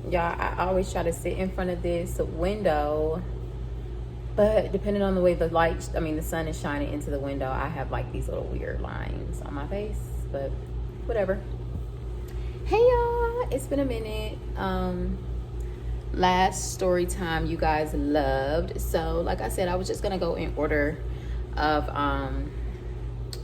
Y'all, I always try to sit in front of this window, but depending on the way the light, the sun is shining into the window, I have like these little weird lines on my face, but whatever. Hey y'all, it's been a minute. Last story time you guys loved. So like I said, I was just gonna go in order of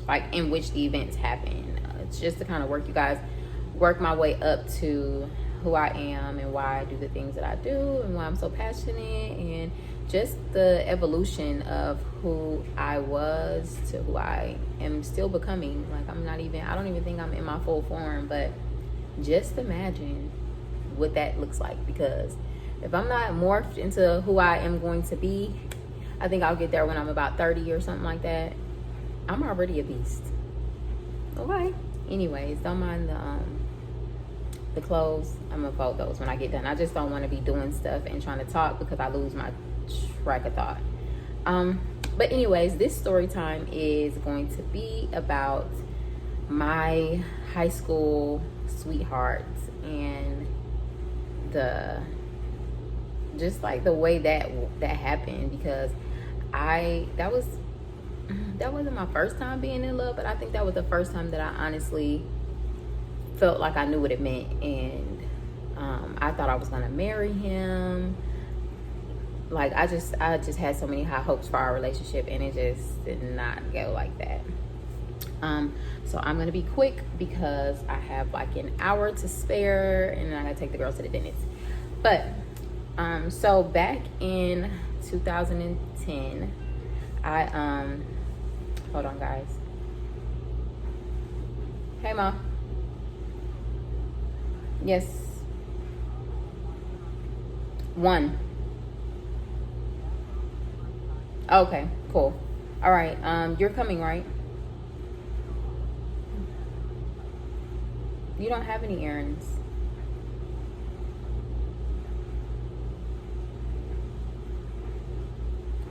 like in which the events happen. It's just to kind of work my way up to who I am and why I do the things that I do and why I'm so passionate, and just the evolution of who I was to who I am still becoming. Like I don't even think I'm in my full form, but just imagine what that looks like, because if I'm not morphed into who I am going to be, I think I'll get there when I'm about 30 or something like that. I'm already a beast. Okay. Anyways, don't mind the clothes. I'm gonna fold those when I get done. I just don't want to be doing stuff and trying to talk because I lose my track of thought. But anyways, this story time is going to be about my high school sweetheart and just like the way that happened, because that wasn't my first time being in love, but I think that was the first time that I honestly felt like I knew what it meant, and I thought I was gonna marry him. Like I just had so many high hopes for our relationship, and it just did not go like that. So I'm gonna be quick because I have like an hour to spare, and then I gotta take the girls to the dentist. But so back in 2010, I hold on guys. Hey Ma. Yes. 1. Okay, cool. All right, you're coming, right? You don't have any errands.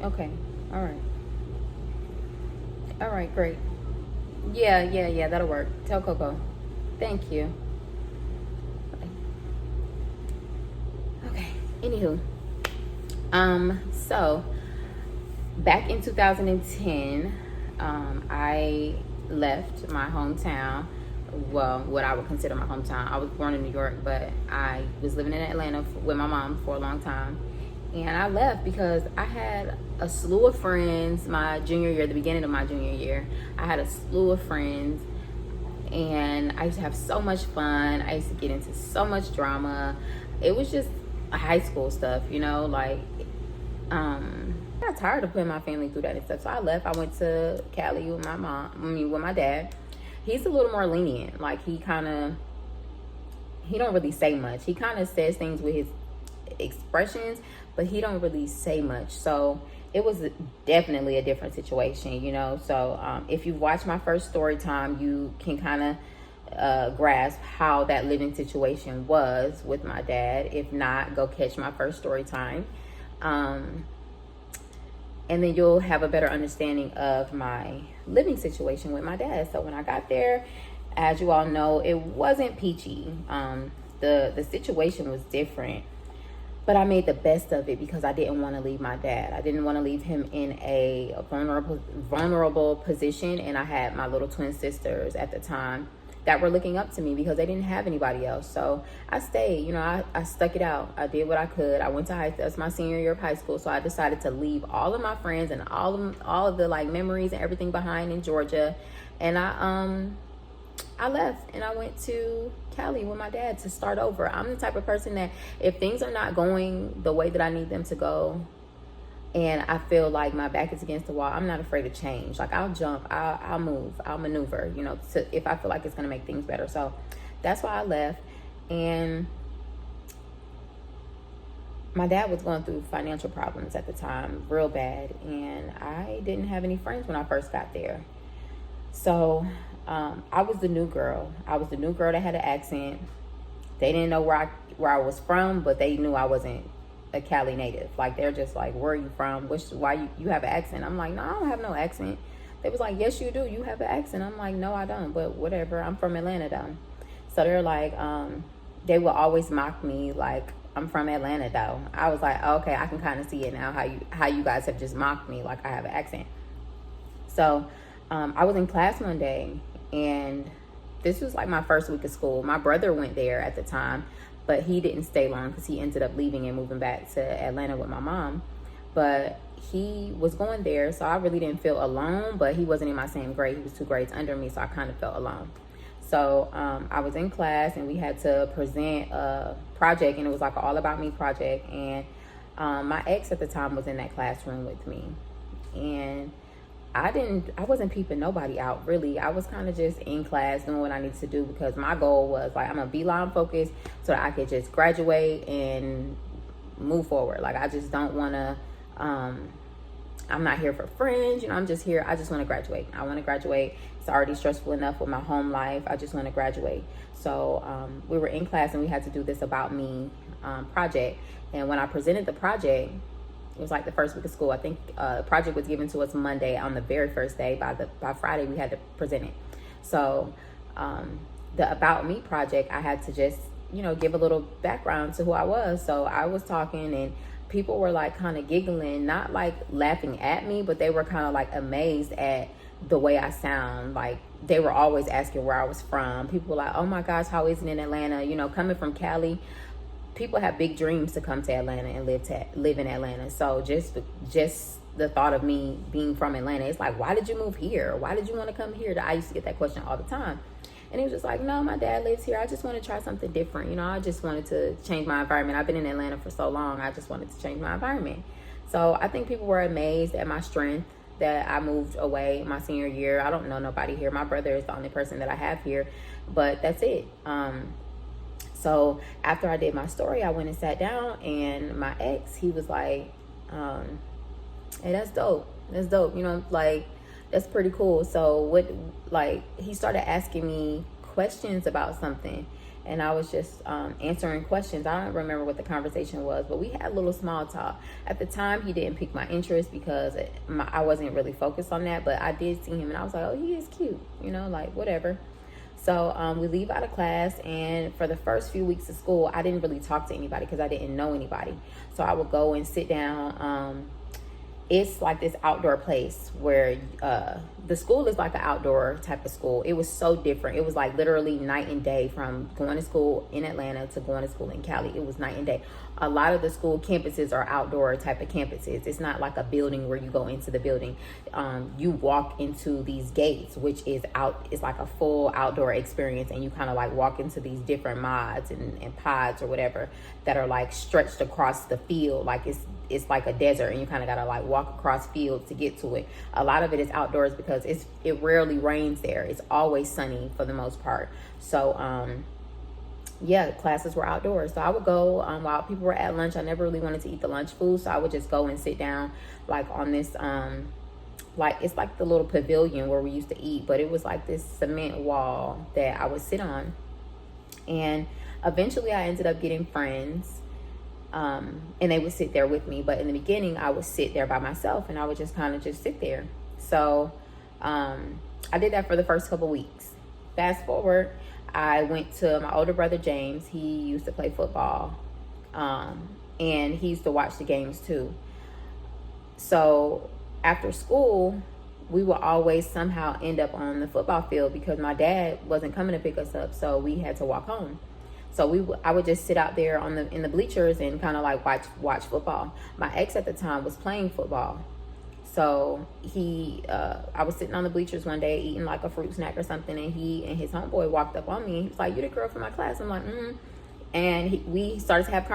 Okay, all right. All right, great. Yeah, that'll work. Tell Coco. Thank you. Okay, anywho. So back in 2010, I left my hometown. Well, what I would consider my hometown. I was born in New York, but I was living in Atlanta with my mom for a long time. And I left because I had a slew of friends my junior year, the beginning of my junior year. I had a slew of friends, and I used to have so much fun. I used to get into so much drama. It was just high school stuff, like, I got tired of putting my family through that and stuff. So I left. I went to Cali with with my dad. He's a little more lenient. Like, he don't really say much. He kind of says things with his expressions, but he don't really say much. So it was definitely a different situation, So if you watch my first story time, you can kind of grasp how that living situation was with my dad. If not, go catch my first story time. And then you'll have a better understanding of my living situation with my dad. So when I got there, as you all know, it wasn't peachy. The situation was different, but I made the best of it because I didn't want to leave my dad. I didn't want to leave him in a vulnerable position. And I had my little twin sisters at the time that were looking up to me because they didn't have anybody else. So I stayed, I stuck it out. I did what I could. I went to that's my senior year of high school. So I decided to leave all of my friends and all of the like memories and everything behind in Georgia. And I left and I went to Cali with my dad to start over. I'm the type of person that if things are not going the way that I need them to go, and I feel like my back is against the wall, I'm not afraid to change. Like, I'll jump, I'll move, I'll maneuver, if I feel like it's going to make things better. So that's why I left. And my dad was going through financial problems at the time, real bad. And I didn't have any friends when I first got there. So I was the new girl. I was the new girl that had an accent. They didn't know where I was from, but they knew I wasn't a Cali native. Like, they're just like, where are you from? Why you have an accent? I'm like, no, I don't have no accent. They was like, yes, you do. You have an accent. I'm like, no, I don't. But whatever. I'm from Atlanta, though. So they're like, they will always mock me, like, I'm from Atlanta though. I was like, okay, I can kind of see it now how you guys have just mocked me like I have an accent. So I was in class one day, and this was like my first week of school. My brother went there at the time, but he didn't stay long because he ended up leaving and moving back to Atlanta with my mom. But he was going there, so I really didn't feel alone, but he wasn't in my same grade. He was 2 grades under me, so I kind of felt alone. So I was in class, and we had to present a project, and it was like an all about me project. And my ex at the time was in that classroom with me, and I wasn't peeping nobody out really. I was kind of just in class doing what I needed to do, because my goal was like, I'm gonna be line focused so that I could just graduate and move forward. Like, I just don't want to I'm not here for friends, I'm just here. I just want to graduate. I want to graduate. It's already stressful enough with my home life. I just want to graduate. So we were in class, and we had to do this about me project. And when I presented the project, it was like the first week of school. I think the project was given to us Monday. On the very first day, by Friday, we had to present it. So the about me project, I had to just give a little background to who I was. So I was talking, and people were like kind of giggling, not like laughing at me, but they were kind of like amazed at the way I sound. Like, they were always asking where I was from. People were like, oh my gosh, how is it in Atlanta? Coming from Cali, people have big dreams to come to Atlanta and live in Atlanta. So just the thought of me being from Atlanta, it's like, why did you move here? Why did you want to come here? I used to get that question all the time. And it was just like, no, my dad lives here. I just want to try something different. I just wanted to change my environment. I've been in Atlanta for so long. I just wanted to change my environment. So I think people were amazed at my strength, that I moved away my senior year. I don't know nobody here. My brother is the only person that I have here, but that's it. So after I did my story, I went and sat down, and my ex, he was like, hey, that's dope. That's dope. Like, that's pretty cool. So he started asking me questions about something, and I was just answering questions. I don't remember what the conversation was, but we had a little small talk. At the time, he didn't pique my interest because I wasn't really focused on that, but I did see him, and I was like, oh, he is cute, like whatever. So we leave out of class, and for the first few weeks of school, I didn't really talk to anybody because I didn't know anybody. So I would go and sit down. It's like this outdoor place where the school is like an outdoor type of school. It was so different. It was like literally night and day from going to school in Atlanta to going to school in Cali. It was night and day. A lot of the school campuses are outdoor type of campuses. It's not like a building where you go into the building. You walk into these gates, which is it's like a full outdoor experience, and you kind of like walk into these different mods and pods or whatever that are like stretched across the field. Like it's like a desert, and you kind of gotta like walk across fields to get to it. A lot of it is outdoors because it rarely rains there. It's always sunny for the most part. So yeah, classes were outdoors. So I would go while people were at lunch. I never really wanted to eat the lunch food, so I would just go and sit down like on this like it's like the little pavilion where we used to eat, but it was like this cement wall that I would sit on. And eventually I ended up getting friends, and they would sit there with me. But in the beginning, I would sit there by myself, and I would just kind of just sit there. So I did that for the first couple weeks. Fast forward, I went to my older brother James. He used to play football, and he used to watch the games too. So after school, we would always somehow end up on the football field because my dad wasn't coming to pick us up, so we had to walk home. So I would just sit out there in the bleachers and kind of like watch football. My ex at the time was playing football, so I was sitting on the bleachers one day eating like a fruit snack or something, and he and his homeboy walked up on me, and he was like, "You the girl from my class?" I'm like, "Mm." And we started to have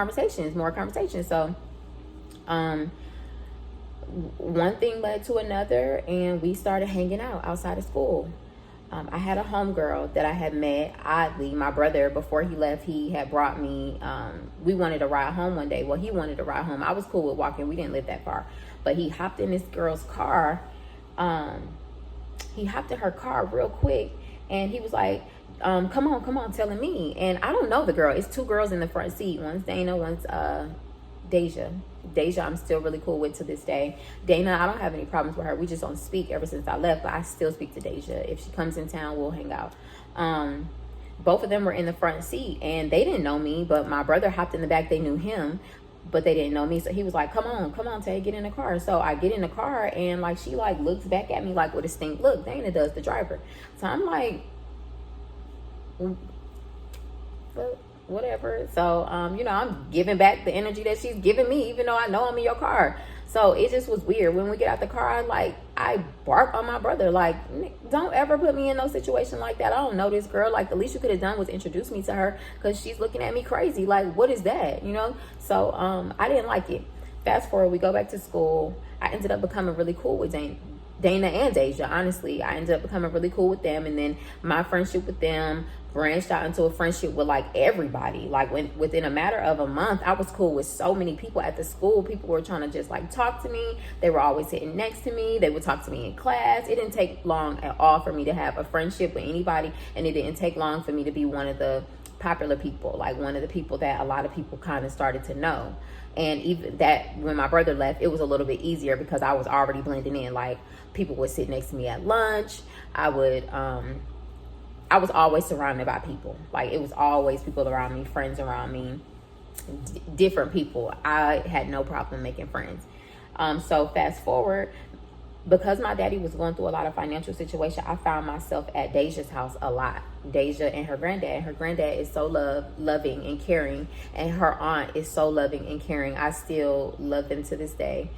more conversations. So one thing led to another, and we started hanging out outside of school. I had a homegirl that I had met. Oddly, my brother, before he left, he had brought me, we wanted to ride home one day. Well, he wanted to ride home. I was cool with walking. We didn't live that far. But he hopped in this girl's car. He hopped in her car real quick, and he was like, come on, telling me. And I don't know the girl. It's 2 girls in the front seat. One's Dana, one's Deja, I'm still really cool with to this day. Dana, I don't have any problems with her. We just don't speak ever since I left, but I still speak to Deja. If she comes in town, we'll hang out. both of them were in the front seat, and they didn't know me, but my brother hopped in the back. They knew him, but they didn't know me. So he was like, come on, Tay, get in the car. So I get in the car, and like, she like looks back at me like with a stink look. Dana does, the driver. So I'm like, whatever. So you know, I'm giving back the energy that she's giving me, even though I know I'm in your car. So it just was weird. When we get out the car, I bark on my brother, like, don't ever put me in no situation like that. I don't know this girl. Like, the least you could have done was introduce me to her, because she's looking at me crazy. Like, what is that, you know? So I didn't like it. Fast forward, we go back to school. I ended up becoming really cool with Dana and Deja. Honestly, I ended up becoming really cool with them, and then my friendship with them branched out into a friendship with like everybody. Like, within a matter of a month, I was cool with so many people at the school. People were trying to just like talk to me. They were always sitting next to me. They would talk to me in class. It didn't take long at all for me to have a friendship with anybody, and it didn't take long for me to be one of the popular people, like one of the people that a lot of people kind of started to know. And even that, when my brother left, it was a little bit easier because I was already blending in. Like, people would sit next to me at lunch. I was always surrounded by people. Like, it was always people around me, friends around me, different people. I had no problem making friends. So fast forward, because my daddy was going through a lot of financial situation, I found myself at Deja's house a lot. Deja and her granddad. Her granddad is so loving and caring, and her aunt is so loving and caring. I still love them to this day,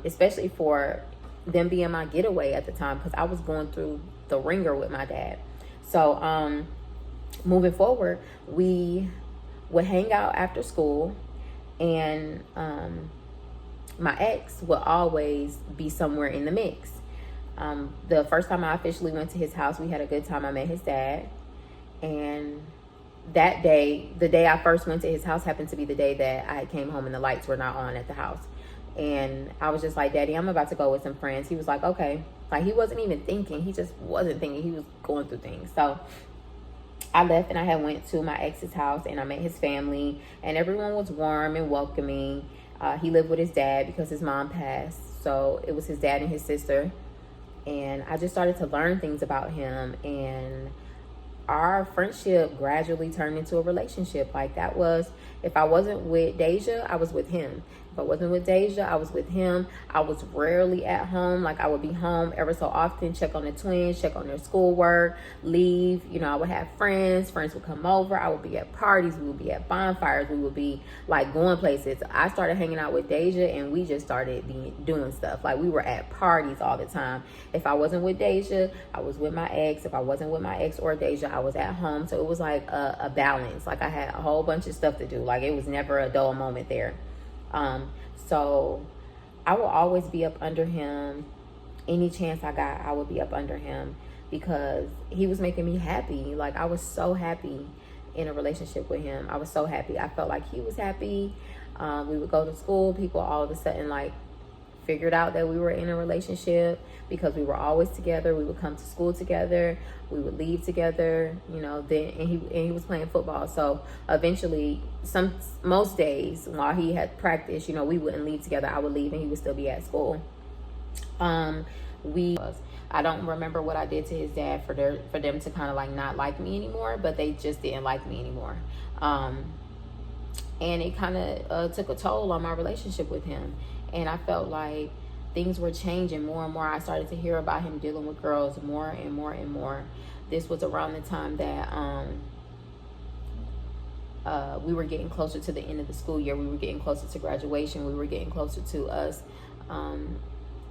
especially for them being my getaway at the time, because I was going through the ringer with my dad. So moving forward, we would hang out after school, and my ex would always be somewhere in the mix. The first time I officially went to his house, we had a good time. I met his dad, and that day, the day I first went to his house, happened to be the day that I came home and the lights were not on at the house. And I was just like, Daddy, I'm about to go with some friends. He was like, okay. Like, he wasn't even thinking. He just wasn't thinking. He was going through things. So I left, and I had went to my ex's house, and I met his family, and everyone was warm and welcoming. He lived with his dad because his mom passed. So it was his dad and his sister. And I just started to learn things about him, and our friendship gradually turned into a relationship. Like, that was, if I wasn't with Deja, I was with him. If I wasn't with Deja, I was with him. I was rarely at home. Like, I would be home ever so often, check on the twins, check on their schoolwork, leave. You know, I would have friends. Friends would come over. I would be at parties. We would be at bonfires. We would be, like, going places. I started hanging out with Deja, and we just started doing stuff. Like, we were at parties all the time. If I wasn't with Deja, I was with my ex. If I wasn't with my ex or Deja, I was at home. So it was like a balance. Like, I had a whole bunch of stuff to do. Like, it was never a dull moment there. So I will always be up under him. Any chance I got, I would be up under him, because he was making me happy. Like, I was so happy in a relationship with him. I was so happy. I felt like he was happy. We would go to school. People all of a sudden, like, figured out that we were in a relationship because we were always together. We would come to school together. We would leave together, you know. Then and he was playing football. So eventually, most days while he had practice, you know, we wouldn't leave together. I would leave and he would still be at school. I don't remember what I did to his dad for them to kind of like not like me anymore, but they just didn't like me anymore. And it kind of took a toll on my relationship with him. And I felt like things were changing more and more. I started to hear about him dealing with girls more and more and more. This was around the time that we were getting closer to the end of the school year. We were getting closer to graduation. We were getting closer to us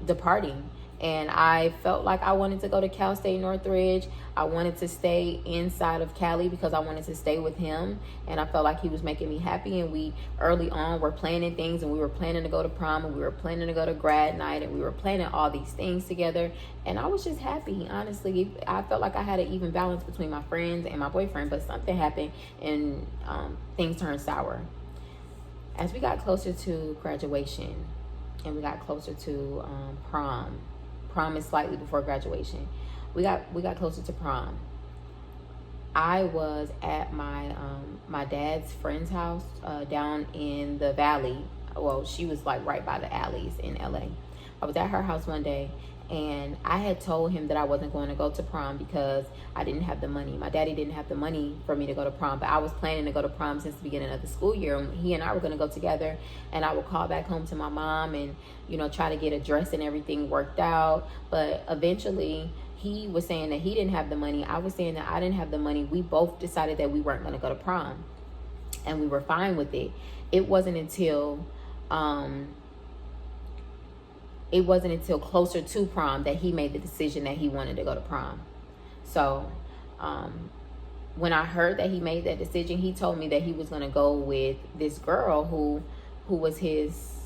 departing. And I felt like I wanted to go to Cal State Northridge. I wanted to stay inside of Cali because I wanted to stay with him. And I felt like he was making me happy. And we, early on, were planning things. And we were planning to go to prom. And we were planning to go to grad night. And we were planning all these things together. And I was just happy, honestly. I felt like I had an even balance between my friends and my boyfriend. But something happened and things turned sour. As we got closer to graduation and we got closer to prom is slightly before graduation. We got closer to prom. I was at my dad's friend's house down in the valley. Well, she was like right by the alleys in LA. I was at her house one day, And I had told him that I wasn't going to go to prom because I didn't have the money. My daddy didn't have the money for me to go to prom, but I was planning to go to prom since the beginning of the school year. And he and I were going to go together, and I would call back home to my mom and, you know, try to get a dress and everything worked out. But eventually he was saying that he didn't have the money. I was saying that I didn't have the money. We both decided that we weren't going to go to prom, and we were fine with it. It wasn't until closer to prom that he made the decision that he wanted to go to prom. So when I heard that he made that decision, he told me that he was going to go with this girl who was his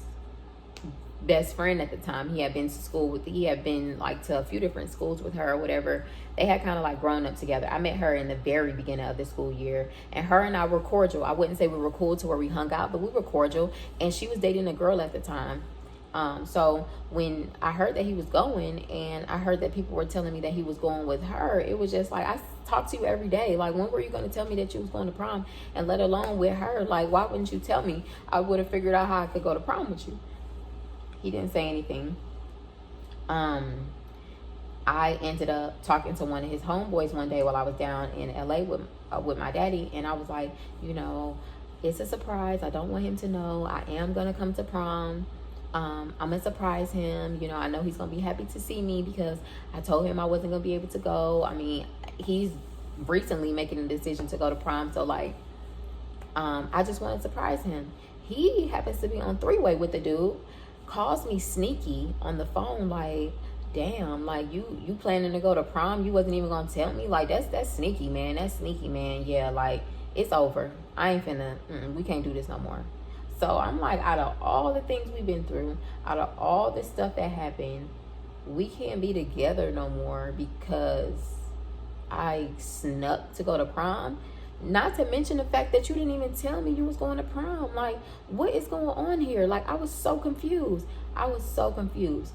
best friend at the time. He had been to school with, he had been like to a few different schools with her or whatever. They had kind of like grown up together. I met her in the very beginning of the school year, and her and I were cordial. I wouldn't say we were cool to where we hung out, but we were cordial, and she was dating a girl at the time. So when I heard that he was going, and I heard that people were telling me that he was going with her, it was just like, I talk to you every day. Like, when were you going to tell me that you was going to prom, and let alone with her? Like, why wouldn't you tell me? I would have figured out how I could go to prom with you. He didn't say anything. I ended up talking to one of his homeboys one day while I was down in LA with my daddy, and I was like, you know, it's a surprise. I don't want him to know. I am going to come to prom. I'm gonna surprise him. You know, I know he's gonna be happy to see me because I told him I wasn't gonna be able to go. I mean, he's recently making a decision to go to prom, so like, I just want to surprise him. He happens to be on three-way with the dude, calls me sneaky on the phone, like, damn, like, you planning to go to prom? You wasn't even gonna tell me? Like, that's sneaky, man. That's sneaky, man. Yeah, like, it's over. I ain't finna, we can't do this no more. So I'm like, out of all the things we've been through, out of all the stuff that happened, we can't be together no more because I snuck to go to prom. Not to mention the fact that you didn't even tell me you was going to prom. Like, what is going on here? Like, I was so confused. I was so confused.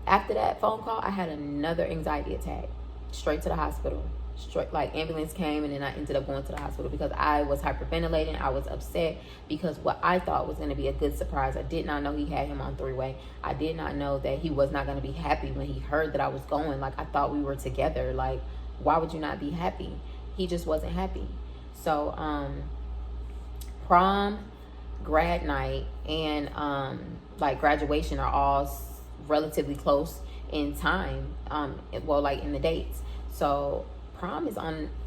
After that phone call, I had another anxiety attack. Straight to the hospital. Straight, like, ambulance came, and then I ended up going to the hospital because I was hyperventilating. I was upset because what I thought was going to be a good surprise. I did not know he had him on three-way. I did not know that he was not going to be happy when he heard that I was going. Like, I thought we were together. Like, why would you not be happy? He just wasn't happy. So prom, grad night, and like graduation are all relatively close in time, well, like in the dates. So prom is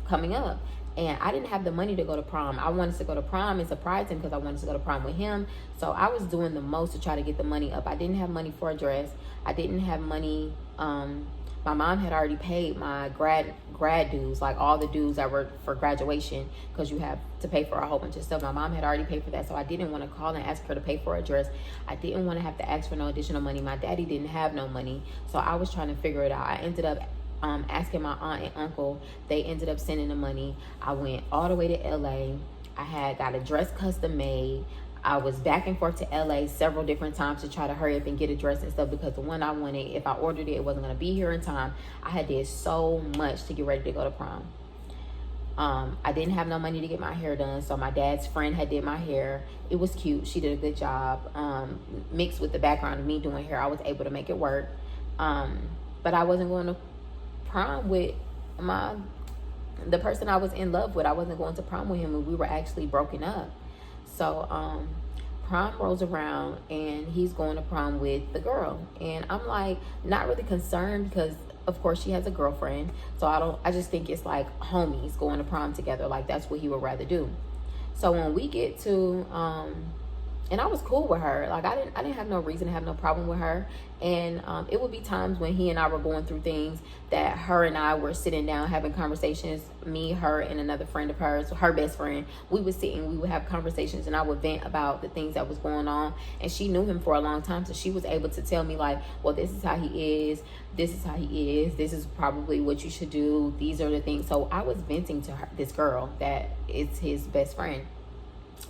coming up, and I didn't have the money to go to prom. I wanted to go to prom and surprise him because I wanted to go to prom with him. So I was doing the most to try to get the money up. I didn't have money for a dress. I didn't have money. My mom had already paid my grad dues, like all the dues that were for graduation, because you have to pay for a whole bunch of stuff. My mom had already paid for that, so I didn't want to call and ask her to pay for a dress. I didn't want to have to ask for no additional money. My daddy didn't have no money, so I was trying to figure it out. I ended up asking my aunt and uncle. They ended up sending the money. I went all the way to LA. I had got a dress custom made. I was back and forth to LA several different times to try to hurry up and get a dress and stuff because the one I wanted, if I ordered it, it wasn't going to be here in time. I had did so much to get ready to go to prom. I didn't have no money to get my hair done, so my dad's friend had did my hair. It was cute. She did a good job. Mixed with the background of me doing hair, I was able to make it work. But I wasn't going to prom with the person I was in love with. I wasn't going to prom with him, and we were actually broken up. So prom rolls around, and he's going to prom with the girl, and I'm like not really concerned because of course she has a girlfriend. So I just think it's like homies going to prom together. Like, that's what he would rather do. So when we get to and I was cool with her. Like, I didn't have no reason to have no problem with her. And it would be times when he and I were going through things that her and I were sitting down having conversations. Me, her, and another friend of hers, her best friend. We would sit and we would have conversations, and I would vent about the things that was going on. And she knew him for a long time, so she was able to tell me like, well, this is how he is. This is how he is. This is probably what you should do. These are the things. So I was venting to her, this girl that is his best friend.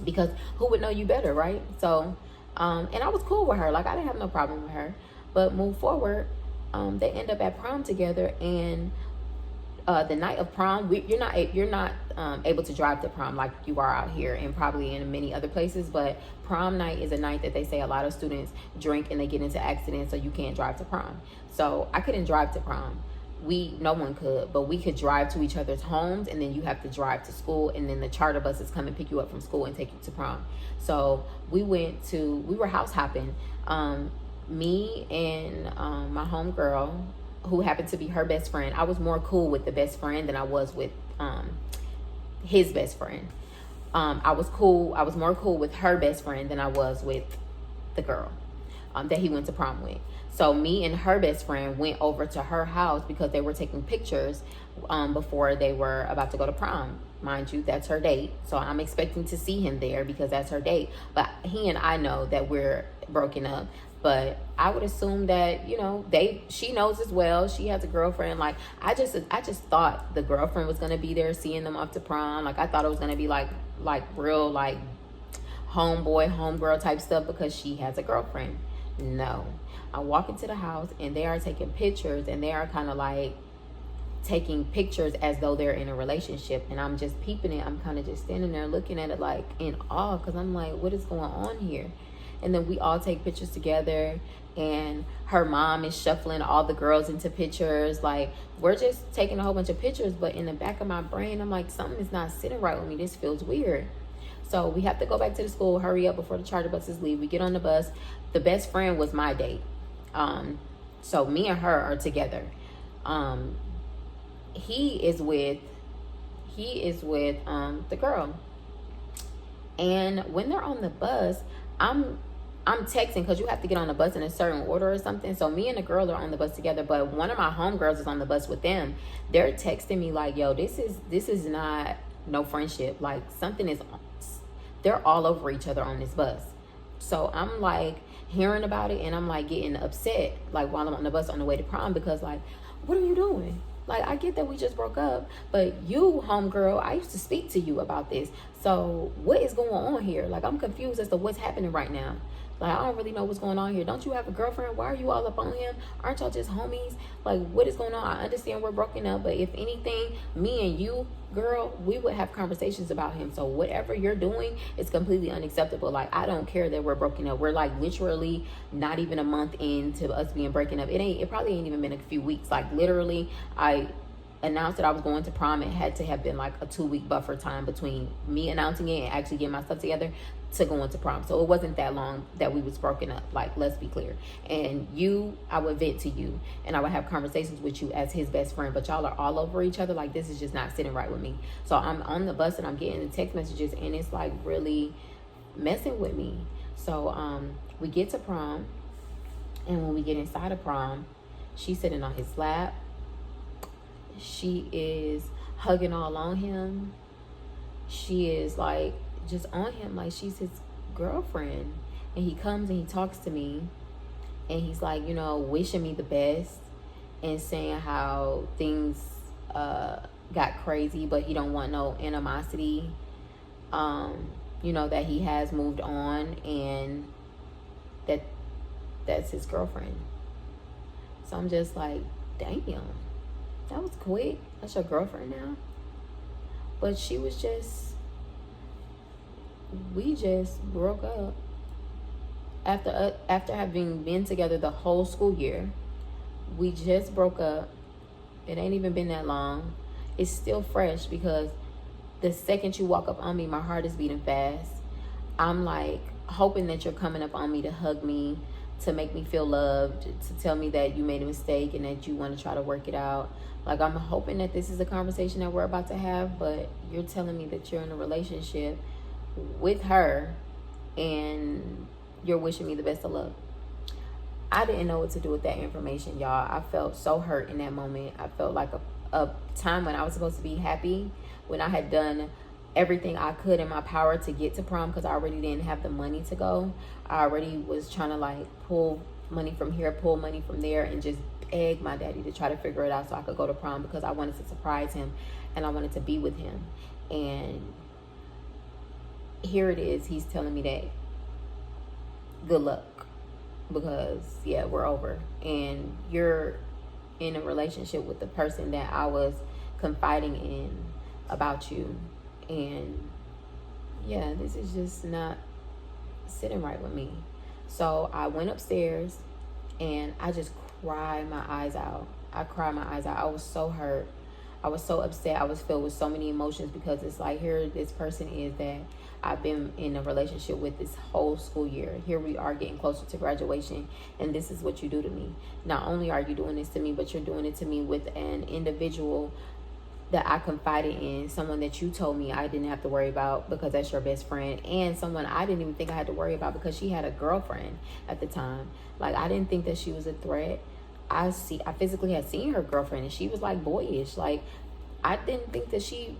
Because who would know you better, right? So, and I was cool with her. Like, I didn't have no problem with her. But move forward, they end up at prom together. And The night of prom, you're not able to drive to prom like you are out here and probably in many other places. But prom night is a night that they say a lot of students drink and they get into accidents, so you can't drive to prom. So I couldn't drive to prom. No one could, but we could drive to each other's homes, and then you have to drive to school, and then the charter buses come and pick you up from school and take you to prom. So we were house hopping. Me and my homegirl, who happened to be her best friend. I was more cool with the best friend than I was with his best friend. I was more cool with her best friend than I was with the girl that he went to prom with. So me and her best friend went over to her house because they were taking pictures before they were about to go to prom. Mind you, that's her date. So I'm expecting to see him there because that's her date. But he and I know that we're broken up. But I would assume that, you know, she knows as well. She has a girlfriend. Like, I just thought the girlfriend was gonna be there seeing them up to prom. Like, I thought it was gonna be like real like homeboy, homegirl type stuff because she has a girlfriend. No. I walk into the house and they are taking pictures, and they are kind of like taking pictures as though they're in a relationship, and I'm just peeping it. I'm kind of just standing there looking at it like in awe, because I'm like, what is going on here? And then we all take pictures together, and her mom is shuffling all the girls into pictures. Like, we're just taking a whole bunch of pictures, but in the back of my brain, I'm like, something is not sitting right with me. This feels weird. So we have to go back to the school, hurry up before the charter buses leave. We get on the bus. The best friend was my date. So me and her are together. He is with the girl. And when they're on the bus, I'm texting, because you have to get on the bus in a certain order or something. So me and the girl are on the bus together, but one of my homegirls is on the bus with them. They're texting me like, yo, this is not no friendship. Like, they're all over each other on this bus. So I'm like hearing about it, and I'm like getting upset, like while I'm on the bus on the way to prom, because like, what are you doing? Like, I get that we just broke up, but you, homegirl, I used to speak to you about this. So what is going on here? Like, I'm confused as to what's happening right now. Like, I don't really know what's going on here. Don't you have a girlfriend? Why are you all up on him? Aren't y'all just homies? Like, what is going on? I understand we're broken up, but if anything, me and you, girl, we would have conversations about him. So whatever you're doing is completely unacceptable. Like, I don't care that we're broken up. We're like literally not even a month into us being breaking up. It probably ain't even been a few weeks. Like, literally, I announced that I was going to prom. It had to have been like a 2-week buffer time between me announcing it and actually getting my stuff together to go into prom. So it wasn't that long that we was broken up. Like, let's be clear. And I would vent to you, and I would have conversations with you as his best friend, but y'all are all over each other. Like, this is just not sitting right with me. So I'm on the bus and I'm getting the text messages, and it's like really messing with me. So we get to prom, and when we get inside of prom, she's sitting on his lap. She is hugging all on him. She is like just on him like she's his girlfriend. And he comes and he talks to me, and he's like, you know, wishing me the best and saying how things got crazy, but he don't want no animosity. You know, that he has moved on, and that's his girlfriend. So I'm just like, damn, that was quick. That's your girlfriend now? But we just broke up after having been together the whole school year. We just broke up. It ain't even been that long. It's still fresh, because the second you walk up on me, my heart is beating fast. I'm like hoping that you're coming up on me to hug me, to make me feel loved, to tell me that you made a mistake and that you want to try to work it out. Like, I'm hoping that this is a conversation that we're about to have, but you're telling me that you're in a relationship with her and you're wishing me the best of luck. I didn't know what to do with that information, y'all. I felt so hurt in that moment. I felt like a time when I was supposed to be happy, when I had done everything I could in my power to get to prom, because I already didn't have the money to go. I already was trying to like pull money from here, pull money from there, and just beg my daddy to try to figure it out so I could go to prom, because I wanted to surprise him and I wanted to be with him. And here it is, he's telling me that good luck, because yeah, we're over, and you're in a relationship with the person that I was confiding in about you. And yeah, this is just not sitting right with me. So I went upstairs and I just cried my eyes out. I cried my eyes out. I was so hurt. I was so upset. I was filled with so many emotions, because it's like, here this person is that I've been in a relationship with this whole school year. Here we are getting closer to graduation, and this is what you do to me. Not only are you doing this to me, but you're doing it to me with an individual that I confided in, someone that you told me I didn't have to worry about because that's your best friend, and someone I didn't even think I had to worry about because she had a girlfriend at the time. Like, I didn't think that she was a threat. I physically had seen her girlfriend, and she was like boyish. Like, I didn't think that she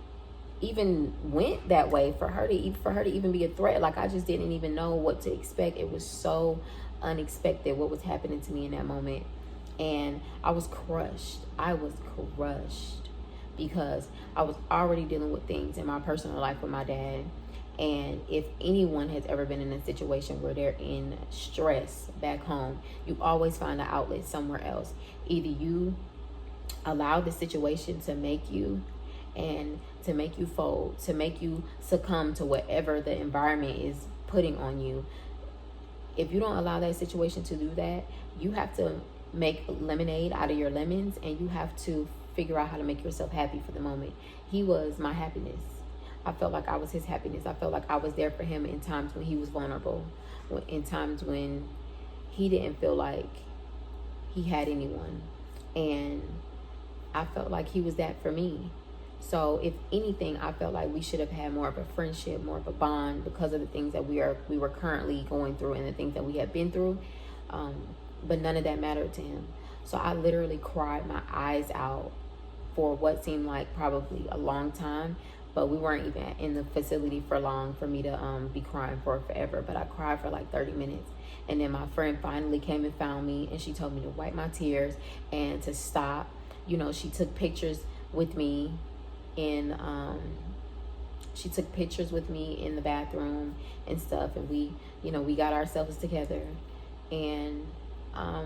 even went that way for her to even be a threat. Like, I just didn't even know what to expect. It was so unexpected what was happening to me in that moment, and I was crushed. Because I was already dealing with things in my personal life with my dad. And if anyone has ever been in a situation where they're in stress back home, you always find an outlet somewhere else. Either you allow the situation to make you, and to make you fold, to make you succumb to whatever the environment is putting on you. If you don't allow that situation to do that, you have to make lemonade out of your lemons, and you have to figure out how to make yourself happy for the moment. He was my happiness. I felt like I was his happiness. I felt like I was there for him in times when he was vulnerable, in times when he didn't feel like he had anyone. And I felt like he was that for me. So if anything, I felt like we should have had more of a friendship, more of a bond, because of the things that we were currently going through and the things that we had been through. But none of that mattered to him. So I literally cried my eyes out for what seemed like probably a long time, but we weren't even in the facility for long for me to be crying for forever. But I cried for like 30 minutes. And then my friend finally came and found me, and she told me to wipe my tears and to stop. You know, she took pictures with me in the bathroom and stuff, and we got ourselves together. And I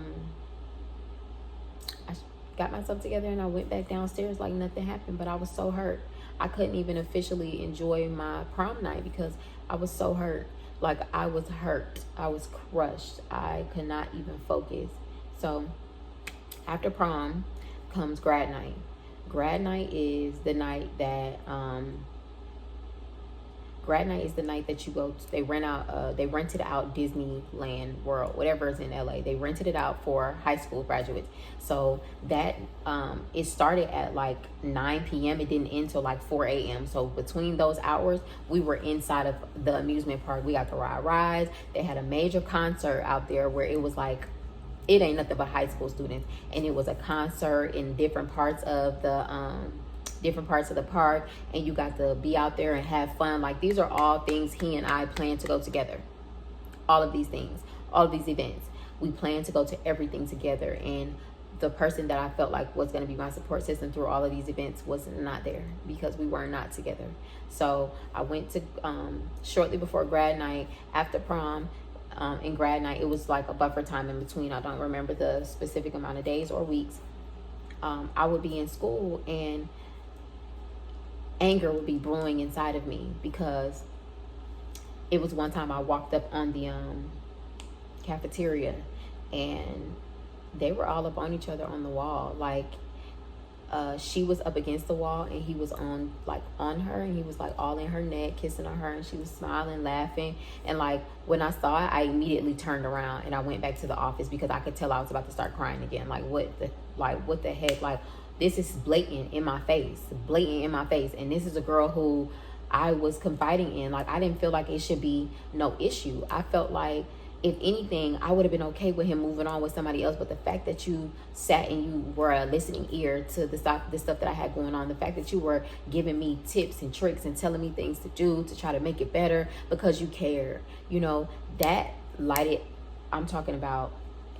got myself together, and I went back downstairs like nothing happened. But I was so hurt. I couldn't even officially enjoy my prom night because I was so hurt. Like, I was hurt. I was crushed. I could not even focus. So after prom comes grad night. Grad night is the night that you go to, they rented out Disneyland World, whatever is in LA. They rented it out for high school graduates. So that it started at like 9 p.m. It didn't end till like 4 a.m. So between those hours, we were inside of the amusement park. We got to ride rides. They had a major concert out there where it was like, it ain't nothing but high school students, and it was a concert in different parts of the park, and you got to be out there and have fun. Like, these are all things he and I plan to go together. All of these things, all of these events, we plan to go to everything together. And the person that I felt like was going to be my support system through all of these events was not there, because we were not together. So I went to shortly before grad night, after prom, in grad night, it was like a buffer time in between. I don't remember the specific amount of days or weeks. I would be in school, and anger would be brewing inside of me, because it was one time I walked up on the cafeteria, and they were all up on each other on the wall. Like, she was up against the wall, and he was on her, and he was like all in her neck, kissing on her, and she was smiling, laughing. And like, when I saw it, I immediately turned around and I went back to the office, because I could tell I was about to start crying again. Like, what the heck? Like, this is blatant in my face. And this is a girl who I was confiding in. Like, I didn't feel like it should be no issue. I felt like, if anything, I would have been okay with him moving on with somebody else. But the fact that you sat and you were a listening ear to the stuff that I had going on, the fact that you were giving me tips and tricks and telling me things to do to try to make it better because you care, that lighted, I'm talking about,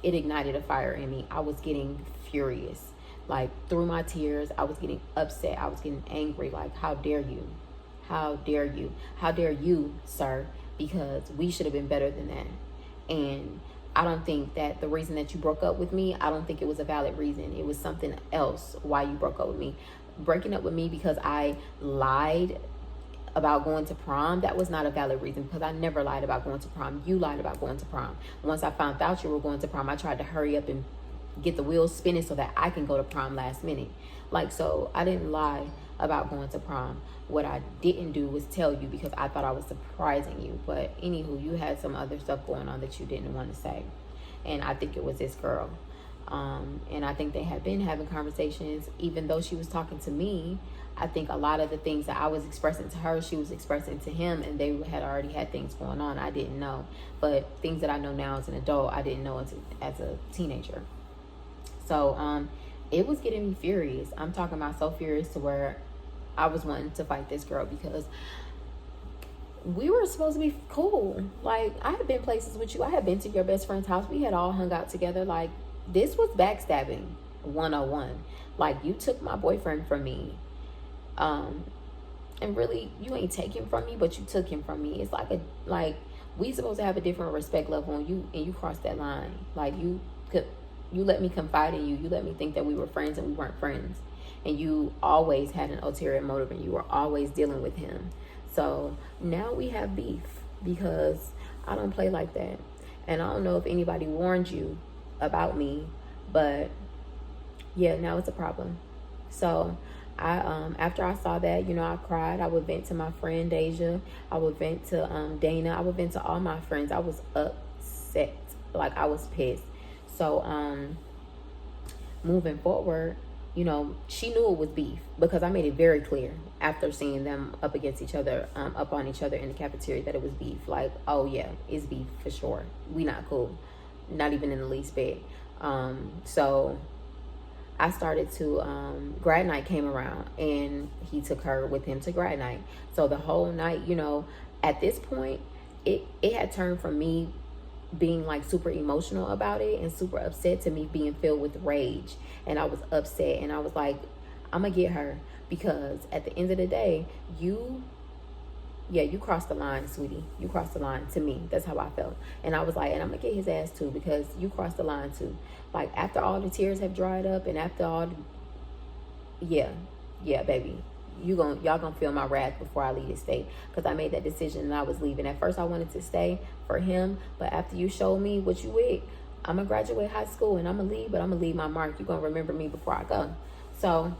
it ignited a fire in me. I was getting furious. Like, through my tears, I was getting upset. I was getting angry. Like, how dare you? How dare you? How dare you, sir? Because we should have been better than that. And I don't think that the reason that you broke up with me, I don't think it was a valid reason. It was something else why you broke up with me. breaking up with me because I lied about going to prom, that was not a valid reason, because I never lied about going to prom. You lied about going to prom. Once I found out you were going to prom, I tried to hurry up and get the wheels spinning so that I can go to prom last minute. Like, so I didn't lie about going to prom. What I didn't do was tell you because I thought I was surprising you. But anywho, you had some other stuff going on that you didn't want to say. And I think it was this girl. And I think they had been having conversations, even though she was talking to me. I think a lot of the things that I was expressing to her, she was expressing to him, and they had already had things going on. I didn't know. But things that I know now as an adult, I didn't know as a teenager. So it was getting me furious. I'm talking about so furious to where I was wanting to fight this girl because we were supposed to be cool. Like, I had been places with you. I had been to your best friend's house. We had all hung out together. Like, this was backstabbing 101. Like, you took my boyfriend from me. And really, you ain't taking from me, but you took him from me. It's like we supposed to have a different respect level on you, and you crossed that line. Like, you let me confide in you. You let me think that we were friends and we weren't friends. And you always had an ulterior motive, and you were always dealing with him. So now we have beef because I don't play like that. And I don't know if anybody warned you about me, but yeah, now it's a problem. So I after I saw that, you know, I cried. I would vent to my friend Deja. I would vent to Dana. I would vent to all my friends. I was upset. Like, I was pissed. So moving forward, you know, she knew it was beef because I made it very clear after seeing them up against each other, up on each other in the cafeteria, that it was beef. Like, oh yeah, it's beef for sure. We not cool, not even in the least bit. So I started to, grad night came around and he took her with him to grad night. So the whole night, you know, at this point, it had turned from me being like super emotional about it and super upset to me being filled with rage. And I was upset and I was like, I'm gonna get her, because at the end of the day, you crossed the line, sweetie. You crossed the line to me. That's how I felt. And I was like, and I'm gonna get his ass too, because you crossed the line too. Like, after all the tears have dried up and after all yeah, baby, y'all gonna feel my wrath before I leave the state, because I made that decision and I was leaving. At first I wanted to stay for him, but after you showed me what you with, I'm gonna graduate high school and I'm gonna leave, but I'm gonna leave my mark. You're gonna remember me before I go. So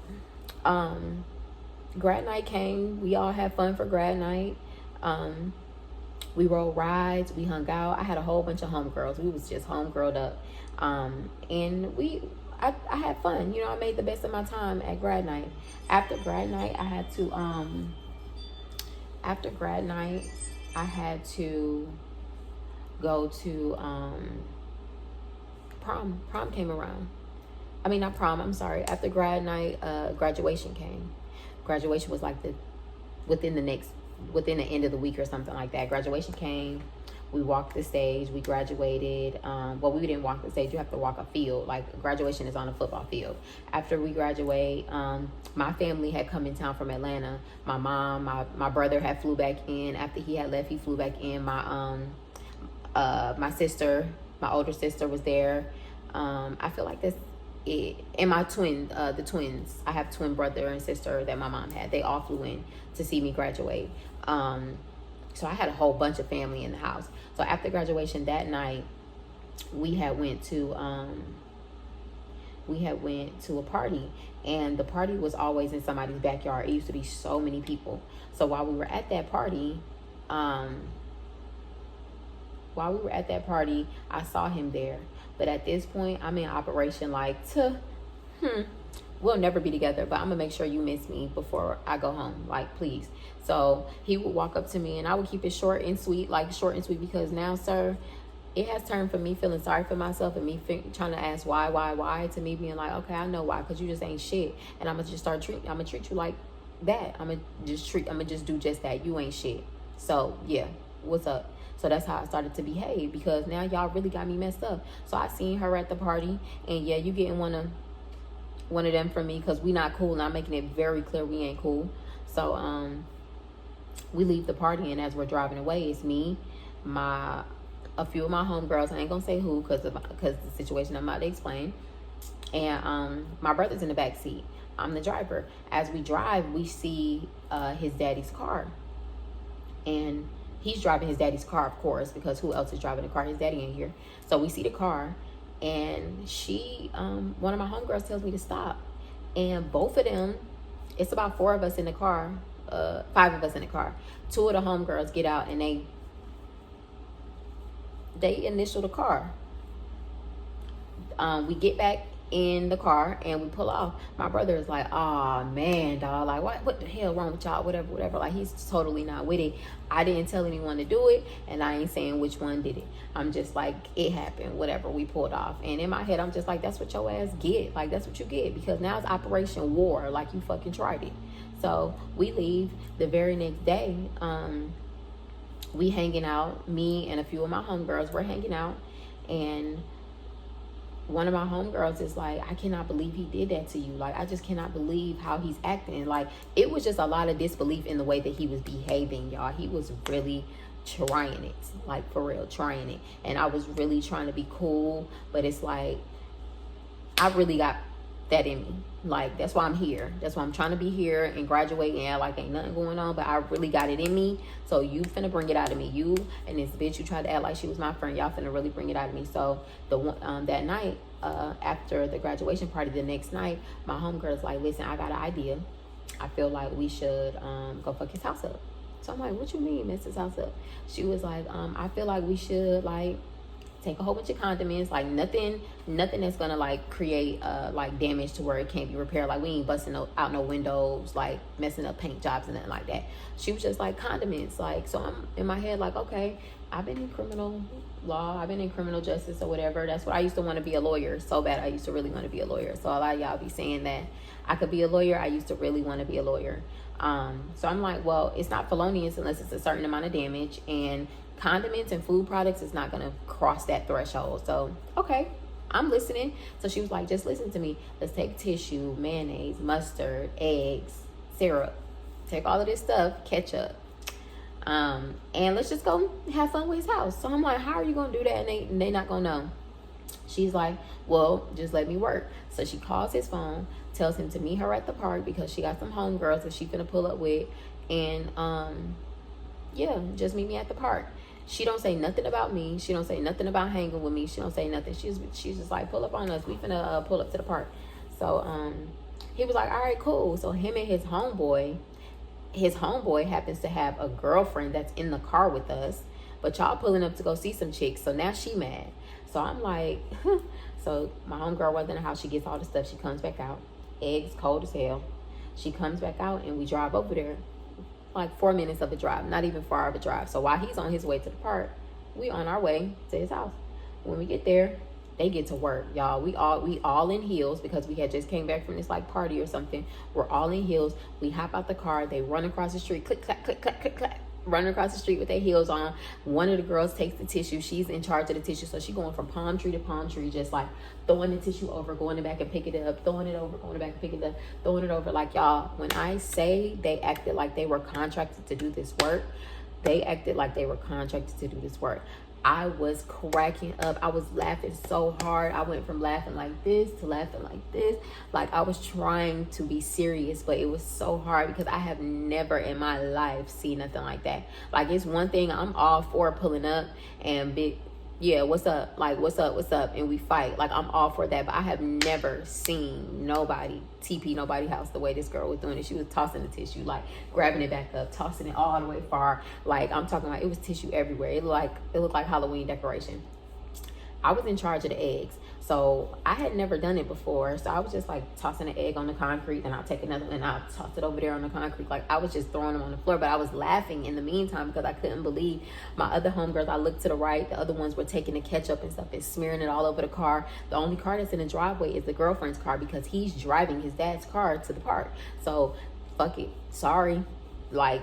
grad night came. We all had fun for grad night. We rode rides, we hung out. I had a whole bunch of homegirls. We was just homegirled up. And I had fun. You know, I made the best of my time at grad night. After grad night, I had to go to prom. Prom came around. I mean, not prom, I'm sorry. After grad night, graduation came. Graduation was like within the end of the week or something like that. Graduation came. We walked the stage. We graduated. Well, we didn't walk the stage. You have to walk a field. Like, graduation is on a football field. After we graduate, my family had come in town from Atlanta. My mom, my brother had flew back in. After he had left, he flew back in. My sister, my older sister, was there. I feel like this. And my the twins. I have twin brother and sister that my mom had. They all flew in to see me graduate. So I had a whole bunch of family in the house. So after graduation that night, we had went to a party, and the party was always in somebody's backyard. It used to be so many people. So while we were at that party, I saw him there. But at this point, I'm in operation like, we'll never be together, but I'm gonna make sure you miss me before I go home. Like, please. So he would walk up to me and I would keep it short and sweet, because now, sir, it has turned from me feeling sorry for myself and me trying to ask why, to me being like, okay, I know why, because you just ain't shit. And I'm gonna treat you like that. I'm gonna just do just that. You ain't shit. So yeah, what's up? So that's how I started to behave, because now y'all really got me messed up. So I seen her at the party, and yeah, you getting one of them from me, because we not cool, and I'm making it very clear we ain't cool. So we leave the party, and as we're driving away, it's me, a few of my homegirls. I ain't gonna say who, because the situation I'm about to explain. And my brother's in the back seat. I'm the driver. As we drive, we see his daddy's car. And he's driving his daddy's car, of course, because who else is driving the car? His daddy ain't here. So we see the car, and one of my homegirls tells me to stop. And both of them, it's about 4 of us in the car, 5 of us in the car. 2 of the homegirls get out, and they initial the car. We get back in the car and we pull off. My brother is like, oh man, dog, like what the hell wrong with y'all, whatever. Like, he's totally not with it. I didn't tell anyone to do it, and I ain't saying which one did it. I'm just like, it happened, whatever, we pulled off. And in my head, I'm just like, that's what your ass get. Like, that's what you get, because now it's Operation War. Like, you fucking tried it. So we leave. The very next day, we hanging out, me and a few of my homegirls were hanging out, and one of my homegirls is like, I cannot believe he did that to you. Like, I just cannot believe how he's acting. Like, it was just a lot of disbelief in the way that he was behaving, y'all. He was really trying it, like, for real, trying it. And I was really trying to be cool, but it's like, I really got that in me. Like, that's why I'm here. That's why I'm trying to be here and graduate, and like ain't nothing going on, but I really got it in me. So you finna bring it out of me. You and this bitch who tried to act like she was my friend, y'all finna really bring it out of me. So that night, after the graduation party, the next night, my homegirl's like, listen, I got an idea. I feel like we should go fuck his house up. So I'm like, what you mean, mess his house up? She was like, I feel like we should, like, take a whole bunch of condiments, like nothing that's gonna like create like damage to where it can't be repaired. Like, we ain't busting out no windows, like messing up paint jobs and nothing like that. She was just like, condiments. Like, so I'm in my head like, okay, I've been in criminal law, I've been in criminal justice or whatever. That's what I used to want to be, a lawyer so bad. I used to really want to be a lawyer. So a lot of y'all be saying that I could be a lawyer. I used to really want to be a lawyer. So I'm like, well, it's not felonious unless it's a certain amount of damage, and condiments and food products is not gonna cross that threshold. So okay, I'm listening. So she was like, just listen to me. Let's take tissue, mayonnaise, mustard, eggs, syrup, take all of this stuff, ketchup, and let's just go have fun with his house. So I'm like, how are you gonna do that and they not gonna know? She's like, well, just let me work. So she calls his phone, tells him to meet her at the park because she got some homegirls that she finna pull up with, and yeah, just meet me at the park. She don't say nothing about me. She don't say nothing about hanging with me. She don't say nothing. She's just like, pull up on us. We finna pull up to the park. So he was like, all right, cool. So him and his homeboy happens to have a girlfriend that's in the car with us, but y'all pulling up to go see some chicks. So now she mad. So I'm like, so my homegirl wasn't in the house. She gets all the stuff. She comes back out. Eggs cold as hell. She comes back out and we drive over there. Like 4 minutes of a drive, not even far of a drive. So while he's on his way to the park, we on our way to his house. When we get there, they get to work, y'all. We all in heels because we had just came back from this like party or something. We're all in heels. We hop out the car. They run across the street, click, clack, click, clack, click, clack, running across the street with their heels on. One of the girls takes the tissue. She's in charge of the tissue. So she going from palm tree to palm tree, just like throwing the tissue over, going it back and pick it up, throwing it over, going it back and pick it up, throwing it over. Like, y'all, when I say they acted like they were contracted to do this work, they acted like they were contracted to do this work. I was cracking up. I was laughing so hard. I went from laughing like this to laughing like this. Like, I was trying to be serious, but it was so hard because I have never in my life seen nothing like that. Like, it's one thing, I'm all for pulling up and big, yeah, what's up? Like, what's up? And we fight. Like, I'm all for that. But I have never seen nobody TP nobody's house the way this girl was doing it. She was tossing the tissue, like grabbing it back up, tossing it all the way far. Like, I'm talking about, it was tissue everywhere. It looked like Halloween decoration. I was in charge of the eggs. So I had never done it before. So I was just like tossing an egg on the concrete, and I'll take another one and I'll toss it over there on the concrete. Like, I was just throwing them on the floor, but I was laughing in the meantime because I couldn't believe my other homegirls. I looked to the right. The other ones were taking the ketchup and stuff and smearing it all over the car. The only car that's in the driveway is the girlfriend's car because he's driving his dad's car to the park. So fuck it. Sorry. like,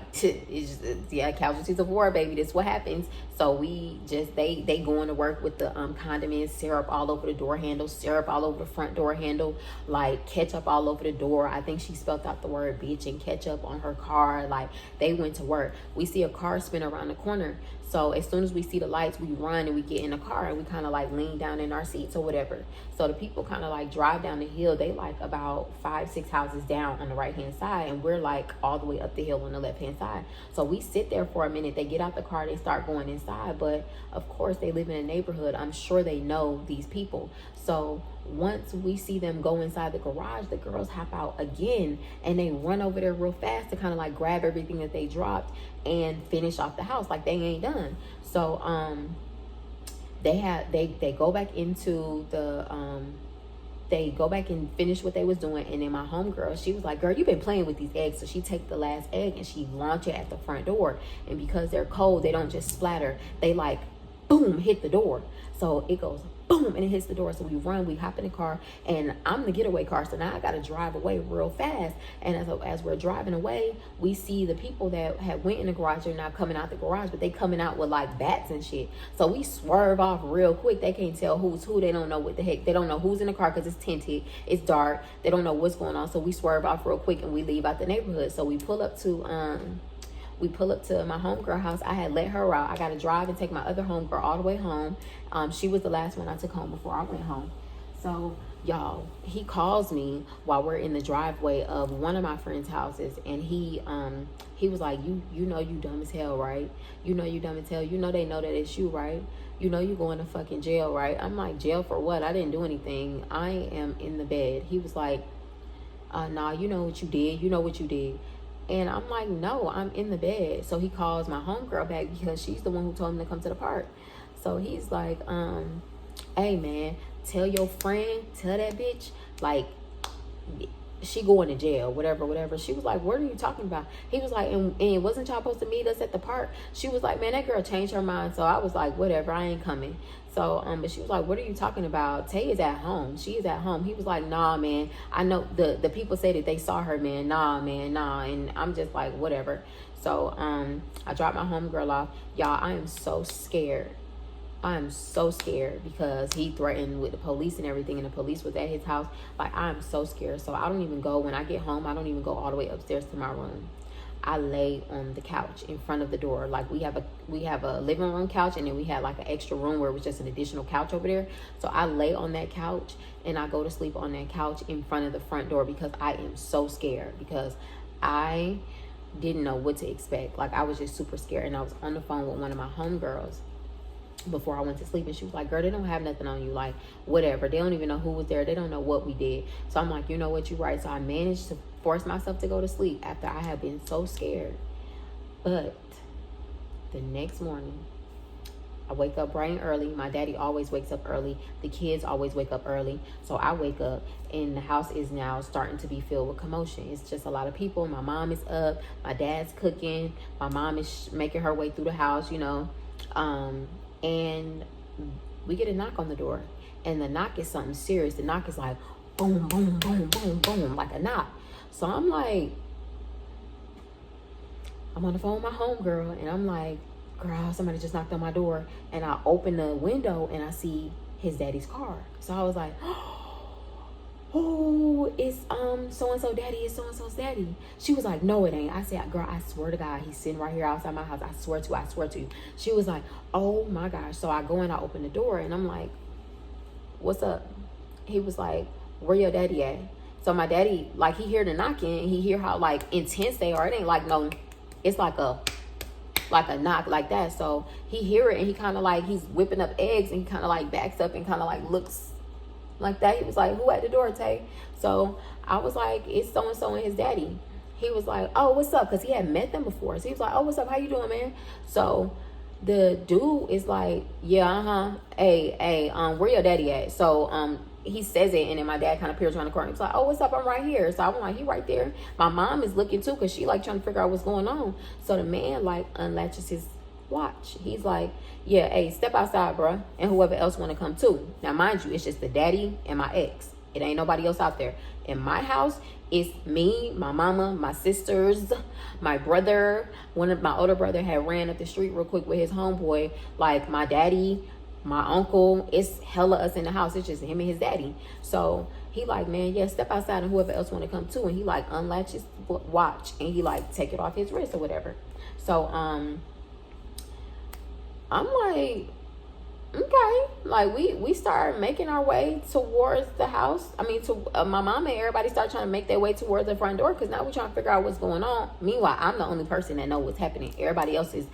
yeah, casualties of war, baby. That's what happens. So we just, they going to work with the condiments, syrup all over the door handle, syrup all over the front door handle, like ketchup all over the door. I think she spelled out the word bitch and ketchup on her car. Like, they went to work. We see a car spin around the corner. So as soon as we see the lights, we run and we get in the car and we kind of like lean down in our seats or whatever. So the people kind of like drive down the hill. They like about 5-6 houses down on the right hand side, and we're like all the way up the hill on the left hand side. So we sit there for a minute. They get out the car, they start going inside, but of course they live in a neighborhood. I'm sure they know these people. So once we see them go inside the garage, the girls hop out again and they run over there real fast to kind of like grab everything that they dropped and finish off the house like they ain't done. So they go back into the they go back and finish what they was doing. And then my homegirl, she was like, girl, you've been playing with these eggs. So she take the last egg and she launch it at the front door. And because they're cold, they don't just splatter. They like, boom, hit the door. So it goes boom, and it hits the door. So we run, we hop in the car, and I'm the getaway car. So now I got to drive away real fast. And as we're driving away, we see the people that had went in the garage are now coming out the garage, but they coming out with like bats and shit. So we swerve off real quick. They can't tell who's who. They don't know what the heck. They don't know who's in the car because it's tinted. It's dark. They don't know what's going on. So we swerve off real quick and we leave out the neighborhood. So we pull up to my homegirl house. I had let her out. I got to drive and take my other homegirl all the way home. She was the last one I took home before I went home. So y'all, he calls me while we're in the driveway of one of my friend's houses, and he was like, you know you dumb as hell, right? You know you dumb as hell. You know they know that it's you, right? You know you going to fucking jail, right? I'm like, jail for what? I didn't do anything. I am in the bed. He was like, nah, you know what you did. You know what you did. And I'm like, no, I'm in the bed. So he calls my homegirl back because she's the one who told him to come to the park. So he's like, hey man, tell your friend, tell that bitch, like, she going to jail, whatever. She was like, what are you talking about? He was like, and wasn't y'all supposed to meet us at the park? She was like, man, that girl changed her mind. So I was like, whatever, I ain't coming. So, but she was like, what are you talking about? Tay is at home. She is at home. He was like, nah, man. I know the people say that they saw her, man. Nah, man, nah. And I'm just like, whatever. So, I dropped my homegirl off. Y'all, I am so scared. I'm so scared because he threatened with the police and everything, and the police was at his house. Like, I'm so scared. So I don't even go, when I get home, I don't even go all the way upstairs to my room. I lay on the couch in front of the door. Like, we have a living room couch, and then we had like an extra room where it was just an additional couch over there. So I lay on that couch and I go to sleep on that couch in front of the front door because I am so scared, because I didn't know what to expect. Like, I was just super scared. And I was on the phone with one of my homegirls before I went to sleep, and she was like, girl, they don't have nothing on you, like, whatever. They don't even know who was there. They don't know what we did. So I'm like, you know what, you're right. So I managed to force myself to go to sleep after I had been so scared. But the next morning, I wake up bright and early. My daddy always wakes up early. The kids always wake up early. So I wake up, and the house is now starting to be filled with commotion. It's just a lot of people. My mom is up. My dad's cooking. My mom is making her way through the house, you know. And we get a knock on the door, and the knock is something serious. The knock is like boom, boom, boom, boom, boom, like a knock. So I'm like, I'm on the phone with my homegirl, and I'm like, girl, somebody just knocked on my door. And I open the window and I see his daddy's car. So I was like, oh, it's so-and-so daddy, it's so-and-so's daddy. She was like, no, it ain't. I said, girl, I swear to God, he's sitting right here outside my house. I swear to you. She was like, oh my gosh. So I go and I open the door, and I'm like, what's up? He was like, where your daddy at? So my daddy, like, he hear the knocking, and he hear how like intense they are. It ain't like no, it's like a knock like that. So he hear it, and he kind of like, he's whipping up eggs, and he kind of like backs up and kind of like looks like that. He was like, who at the door, Tay? So I was like, it's so-and-so and his daddy. He was like, oh, what's up? Because he had met them before. So he was like, oh, what's up? How you doing, man? So the dude is like, yeah, hey, where your daddy at? So he says it, and then my dad kind of peers around the corner. He's like, oh, what's up? I'm right here. So I'm like, he right there. My mom is looking too, because she like trying to figure out what's going on. So the man like unlatches his watch. He's like, yeah, hey, step outside, bruh, and whoever else want to come too. Now, mind you, it's just the daddy and my ex. It ain't nobody else out there. In my house, It's me, my mama, my sisters, my brother. One of my older brother had ran up the street real quick with his homeboy. Like my daddy, my uncle. It's hella us in the house. It's just him and his daddy. So he like, man, yeah, step outside and whoever else want to come too. And he like unlatch his watch and he like take it off his wrist or whatever. So I'm like, okay, like we start making our way towards the house. I mean, to my mom and everybody start trying to make their way towards the front door, because now we're trying to figure out what's going on. Meanwhile, I'm the only person that know what's happening. Everybody else is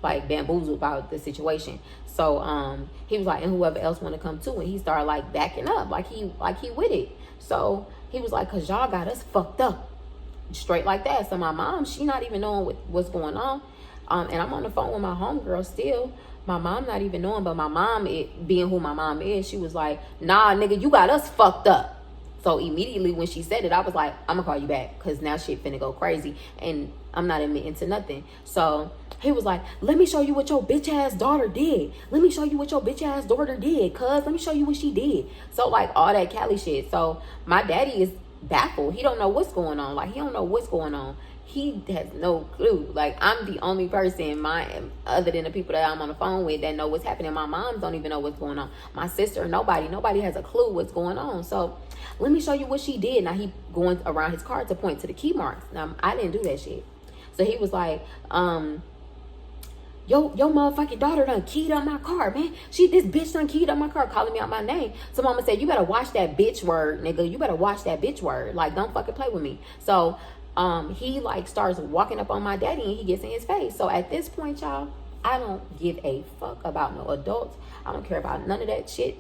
like bamboozled about the situation. So he was like, and whoever else want to come too, and he started like backing up, like he with it. So he was like, cause y'all got us fucked up, straight like that. So my mom, she not even knowing what's going on, and I'm on the phone with my homegirl still. My mom not even knowing, but my mom, it being who my mom is, she was like, nah, nigga, you got us fucked up. So immediately when she said it, I was like, I'm gonna call you back, because now shit finna go crazy, and I'm not admitting to nothing. So he was like, let me show you what your bitch ass daughter did. Let me show you what your bitch ass daughter did, cuz. Let me show you what she did. So like all that Cali shit. So my daddy is baffled. He don't know what's going on. Like, he don't know what's going on. He has no clue. Like, I'm the only person, other than the people that I'm on the phone with, that know what's happening. My mom don't even know what's going on. My sister, nobody has a clue what's going on. So let me show you what she did. Now he going around his car to point to the key marks. Now I didn't do that shit. So he was like, Yo motherfucking daughter done keyed up my car, man. This bitch done keyed up my car, calling me out my name. So mama said, you better watch that bitch word, nigga. You better watch that bitch word. Like, don't fucking play with me. So he like starts walking up on my daddy, and he gets in his face. So at this point, y'all, I don't give a fuck about no adults. I don't care about none of that shit.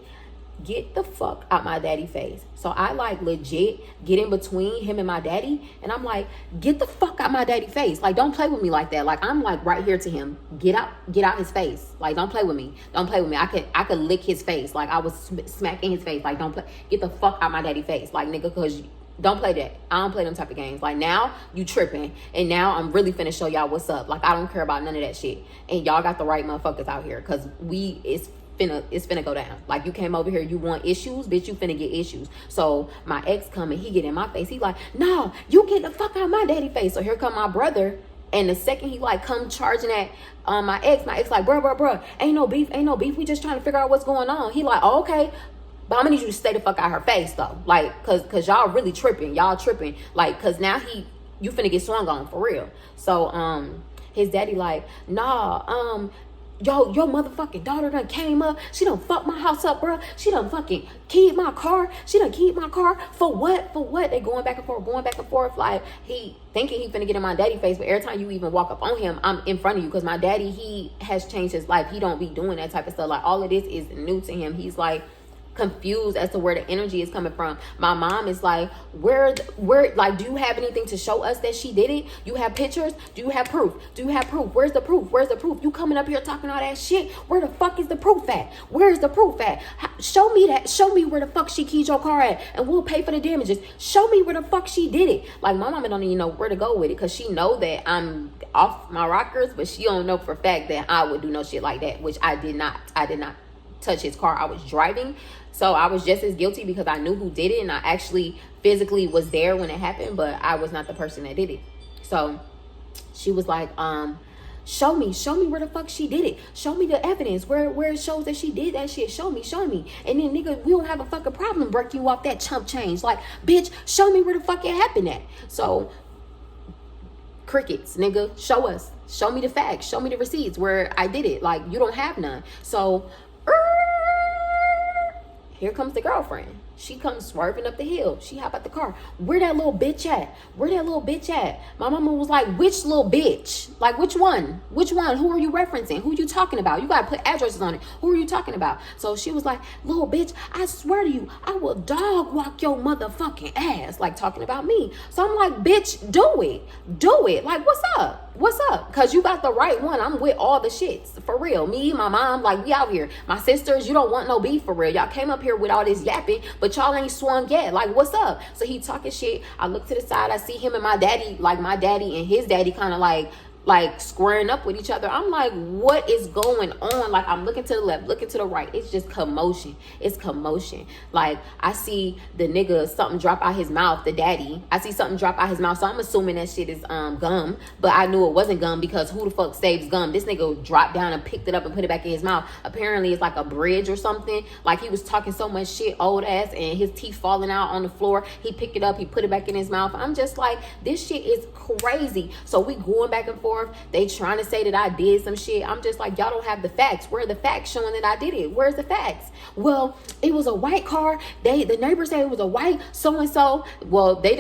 Get the fuck out my daddy face. So I like legit get in between him and my daddy, and I'm like, get the fuck out my daddy face. Like, don't play with me like that. Like, I'm like right here to him. Get out his face. Like, don't play with me. Don't play with me. I could lick his face. Like, I was smacking his face. Like, don't play. Get the fuck out my daddy face. Like, nigga, cause don't play that. I don't play them type of games. Like, now you tripping, and now I'm really finna show y'all what's up. Like, I don't care about none of that shit, and y'all got the right motherfuckers out here, cause it's finna go down. Like, you came over here, you want issues, bitch, you finna get issues. So my ex coming, he get in my face. He like, no, you get the fuck out of my daddy face. So here come my brother, and the second he like come charging at my ex like, bruh, ain't no beef. We just trying to figure out what's going on. He like, oh, okay. But I'm gonna need you to stay the fuck out her face though. Like, cause y'all really tripping. Y'all tripping. Like, cause now you finna get swung on for real. So his daddy like, nah, your motherfucking daughter done came up. She done fucked my house up, bro. She done fucking keyed my car. For what? They going back and forth. Like, he thinking he finna get in my daddy face, but every time you even walk up on him, I'm in front of you, because my daddy, he has changed his life. He don't be doing that type of stuff. Like, all of this is new to him. He's like confused as to where the energy is coming from. My mom is like, where like, do you have anything to show us that she did it? You have pictures? Do you have proof? Where's the proof? You coming up here talking all that shit? Where the fuck is the proof at? Show me that. Show me where the fuck she keyed your car at, and we'll pay for the damages. Show me where the fuck she did it. Like, my mama don't even know where to go with it, because she know that I'm off my rockers, but she don't know for a fact that I would do no shit like that, which I did not touch his car. I was driving, so I was just as guilty, because I knew who did it, and I actually physically was there when it happened, but I was not the person that did it. So she was like, show me where the fuck she did it. Show me the evidence where it shows that she did that shit. Show me. And then, nigga, we don't have a fucking problem breaking you off that chump change. Like, bitch, show me where the fuck it happened at. So crickets, nigga. Show me the facts. Show me the receipts where I did it. Like, you don't have none. So here comes the girlfriend. She comes swerving up the hill. She hop out the car. Where that little bitch at? My mama was like, which little bitch? Like, which one? Who are you referencing? Who are you talking about? You gotta put addresses on it. Who are you talking about? So she was like, little bitch, I swear to you, I will dog walk your motherfucking ass. Like, talking about me. So I'm like, bitch, do it. Like, what's up? Because you got the right one. I'm with all the shits. For real. Me, my mom, like, we out here. My sisters, you don't want no beef for real. Y'all came up here with all this yapping, but y'all ain't swung yet. Like, what's up? So he talking shit. I look to the side. I see him and my daddy, like my daddy and his daddy kind of like like squaring up with each other. I'm like, what is going on? Like, I'm looking to the left, looking to the right. It's just commotion. It's commotion. Like, I see the nigga something drop out his mouth, the daddy. I see something drop out his mouth, so I'm assuming that shit is gum. But I knew it wasn't gum because who the fuck saves gum? This nigga dropped down and picked it up and put it back in his mouth. Apparently, it's like a bridge or something. Like, he was talking so much shit, old ass, and his teeth falling out on the floor. He picked it up, he put it back in his mouth. I'm just like, this shit is crazy. So we going back and forth. They trying to say that I did some shit. I'm just like, y'all don't have the facts. Where are the facts showing that I did it? Where's the facts? Well, it was a white car. The neighbors say it was a white so-and-so. Well, they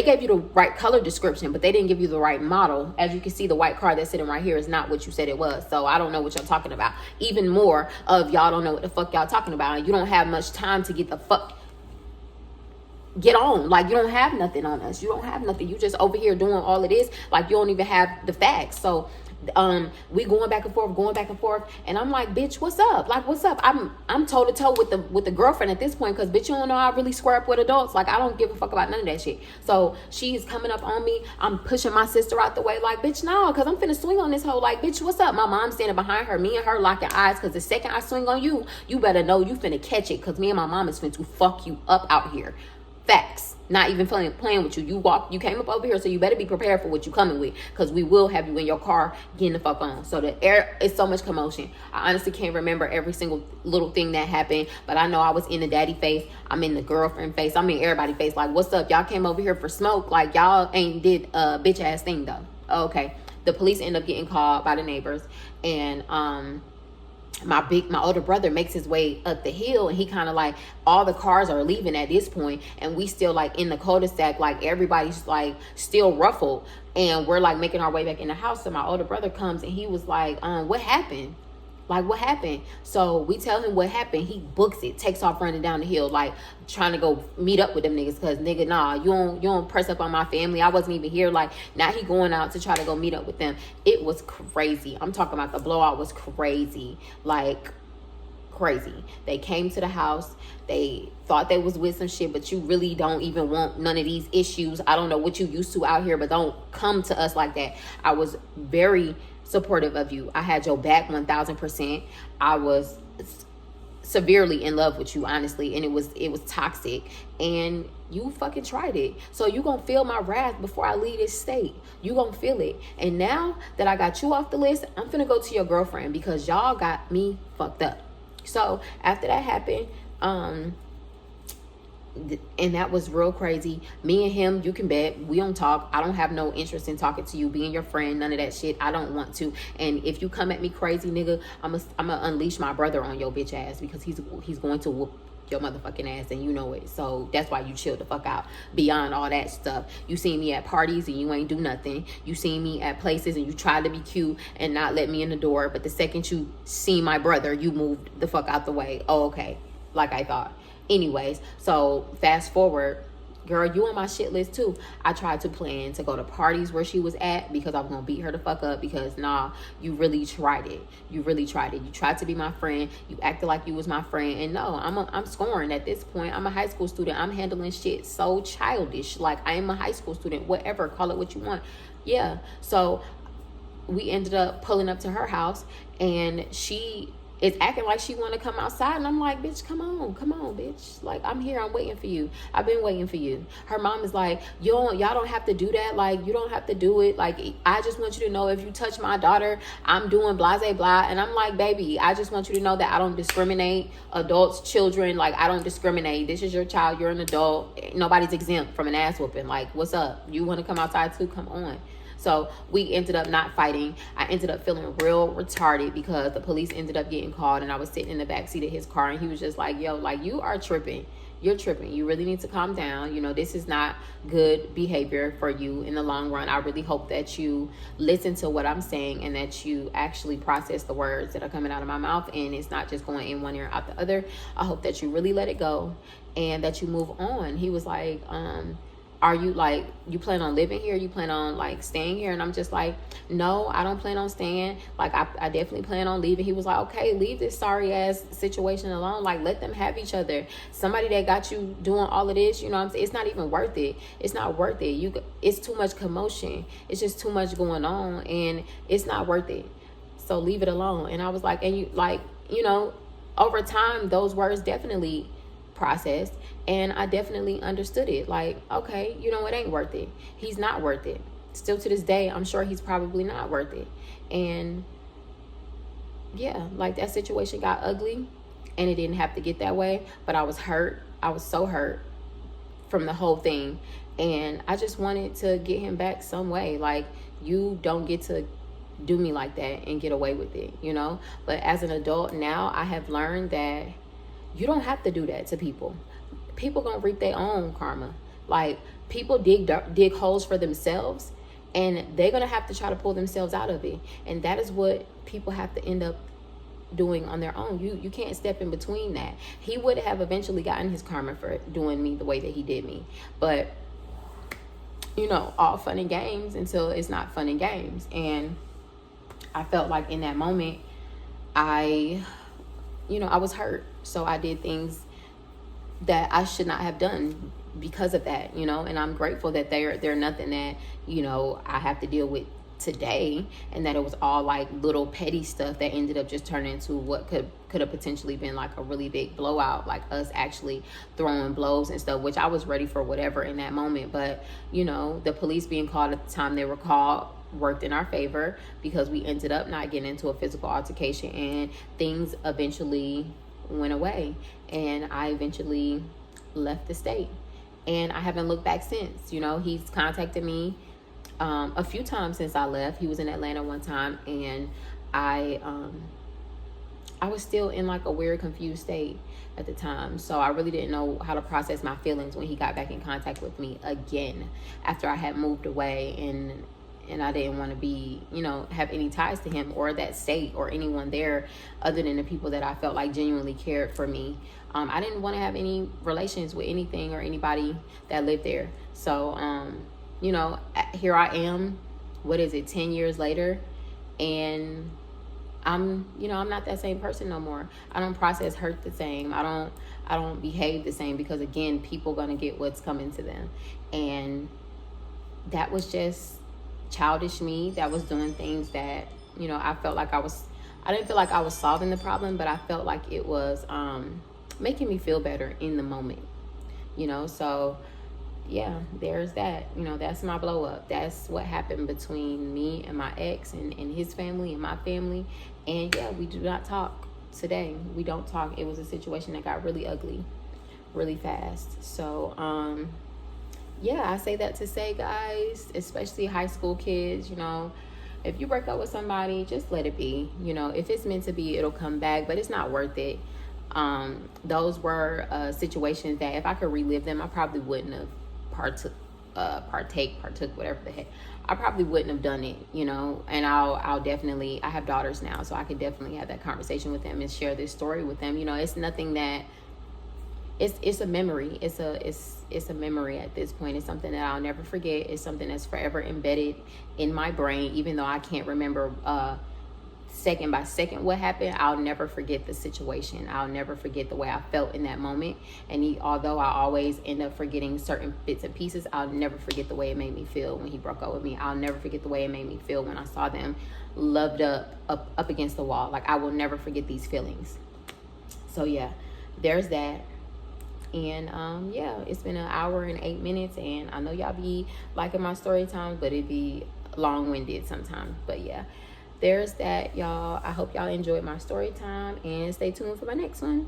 gave you the right color description, but they didn't give you the right model. As you can see, the white car that's sitting right here is not what you said it was. So I don't know what y'all talking about. Even more of y'all don't know what the fuck y'all talking about. You don't have much time to get the fuck get on. Like, you don't have nothing on us. You don't have nothing. You just over here doing all of this like you don't even have the facts. So we going back and forth, and I'm like, bitch, what's up? Like, what's up? I'm toe to toe with the girlfriend at this point, because bitch, you don't know I really square up with adults. Like, I don't give a fuck about none of that shit. So she's coming up on me. I'm pushing my sister out the way, like, bitch, no, because I'm finna swing on this hoe. Like, bitch, what's up? My mom's standing behind her, me and her locking eyes, because the second I swing on you, you better know you finna catch it, because me and my mom is finna fuck you up out here. Facts. Not even playing with you. You came up over here, so you better be prepared for what you coming with, because we will have you in your car getting the fuck on. So the air is so much commotion. I honestly can't remember every single little thing that happened, but I know I was in the daddy face, I'm in the girlfriend face, I'm in everybody face. Like, what's up? Y'all came over here for smoke. Like, y'all ain't did a bitch ass thing though. Okay. The police end up getting called by the neighbors, and my older brother makes his way up the hill, and he kind of like, all the cars are leaving at this point, and we still like in the cul-de-sac, like everybody's like still ruffled, and we're like making our way back in the house. So my older brother comes, and he was like, what happened? Like, what happened? So we tell him what happened. He books it, takes off running down the hill, like trying to go meet up with them niggas. Cause nigga, nah, you don't press up on my family. I wasn't even here. Like, now he going out to try to go meet up with them. It was crazy. I'm talking about the blowout was crazy. Like, crazy. They came to the house. They thought they was with some shit, but you really don't even want none of these issues. I don't know what you used to out here, but don't come to us like that. I was very supportive of you. I had your back 1000%. I was severely in love with you, honestly, and it was toxic, and you fucking tried it. So you gonna feel my wrath before I leave this state. You gonna feel it. And now that I got you off the list, I'm finna go to your girlfriend, because y'all got me fucked up. So after that happened, and that was real crazy. Me and him, you can bet, we don't talk. I don't have no interest in talking to you, being your friend, none of that shit. I don't want to. And if you come at me crazy, nigga, I'm gonna unleash my brother on your bitch ass, because he's going to whoop your motherfucking ass, and you know it. So that's why you chill the fuck out. Beyond all that stuff, you seen me at parties and you ain't do nothing. You seen me at places and you tried to be cute and not let me in the door, but the second you see my brother, you moved the fuck out the way. Oh, okay, like I thought. Anyways, so fast forward, girl, you on my shit list too. I tried to plan to go to parties where she was at, because I was gonna beat her the fuck up, because nah, you really tried it. You really tried it. You tried to be my friend. You acted like you was my friend, and no, I'm scoring at this point. I'm a high school student. I'm handling shit so childish. Like, I am a high school student, whatever, call it what you want. Yeah. So we ended up pulling up to her house, and she is acting like she want to come outside, and I'm like, bitch, come on, bitch. Like, I'm here, I'm waiting for you. I've been waiting for you. Her mom is like, y'all don't have to do that. Like, you don't have to do it. Like, I just want you to know, if you touch my daughter, I'm doing blase blah. And I'm like, baby, I just want you to know that I don't discriminate. Adults, children, like, I don't discriminate. This is your child. You're an adult. Nobody's exempt from an ass whooping. Like, what's up? You want to come outside too? Come on. So we ended up not fighting. I ended up feeling real retarded, because the police ended up getting called, and I was sitting in the back seat of his car, and he was just like, yo, like, you are tripping. You're tripping. You really need to calm down. You know, this is not good behavior for you in the long run. I really hope that you listen to what I'm saying, and that you actually process the words that are coming out of my mouth, and it's not just going in one ear out the other. I hope that you really let it go, and that you move on. He was like, are you like, you plan on living here? You plan on like staying here? And I'm just like, no, I don't plan on staying. Like, I definitely plan on leaving. He was like, okay, leave this sorry ass situation alone. Like, let them have each other. Somebody that got you doing all of this, you know what I'm saying? It's not even worth it. It's not worth it. It's too much commotion. It's just too much going on, and it's not worth it. So leave it alone. And I was like, and you like, you know, over time, those words definitely processed, and I definitely understood it. Like, okay, you know, it ain't worth it. He's not worth it. Still to this day, I'm sure he's probably not worth it. And yeah, like, that situation got ugly, and it didn't have to get that way, but I was hurt. I was so hurt from the whole thing, and I just wanted to get him back some way. Like, you don't get to do me like that and get away with it, you know? But as an adult now, I have learned that you don't have to do that to people. People gonna reap their own karma. Like, people dig holes for themselves, and they're gonna have to try to pull themselves out of it. And that is what people have to end up doing on their own. You can't step in between that. He would have eventually gotten his karma for doing me the way that he did me. But, you know, all fun and games until it's not fun and games. And I felt like in that moment, I was hurt. So I did things that I should not have done because of that, you know. And I'm grateful that they're nothing that, you know, I have to deal with today, and that it was all like little petty stuff that ended up just turning into what could have potentially been like a really big blowout, like us actually throwing blows and stuff, which I was ready for whatever in that moment. But, you know, the police being called at the time they were called worked in our favor, because we ended up not getting into a physical altercation, and things eventually went away, and I eventually left the state, and I haven't looked back since. You know, he's contacted me a few times since I left. He was in Atlanta one time, and I was still in like a weird, confused state at the time. So I really didn't know how to process my feelings when he got back in contact with me again after I had moved away, and I didn't want to be, you know, have any ties to him or that state or anyone there other than the people that I felt like genuinely cared for me. I didn't want to have any relations with anything or anybody that lived there. So, you know, here I am, 10 years later, and I'm not that same person no more. I don't process hurt the same. I don't behave the same, because again, people gonna get what's coming to them. And that was just childish me that was doing things that, you know, I didn't feel like I was solving the problem, but I felt like it was making me feel better in the moment, you know. So yeah, there's that. You know, that's my blow up. That's what happened between me and my ex and his family and my family. And yeah, we do not talk today. We don't talk. It was a situation that got really ugly really fast. So yeah, I say that to say, guys, especially high school kids, you know, if you break up with somebody, just let it be. You know, if it's meant to be, it'll come back, but it's not worth it. Those were situations that if I could relive them, I probably wouldn't have partook, whatever the heck. I probably wouldn't have done it, you know. And I'll definitely, I have daughters now, so I could definitely have that conversation with them and share this story with them. You know, it's nothing that, it's a memory. It's a memory at this point. It's something that I'll never forget. It's something that's forever embedded in my brain, even though I can't remember second by second what happened. I'll never forget the situation. I'll never forget the way I felt in that moment. And although I always end up forgetting certain bits and pieces, I'll never forget the way it made me feel when he broke up with me. I'll never forget the way it made me feel when I saw them loved up against the wall. Like, I will never forget these feelings. So yeah, there's that. And yeah, it's been 1 hour and 8 minutes, and I know y'all be liking my story time, but it be long-winded sometimes. But yeah, there's that, y'all. I hope y'all enjoyed my story time, and stay tuned for my next one.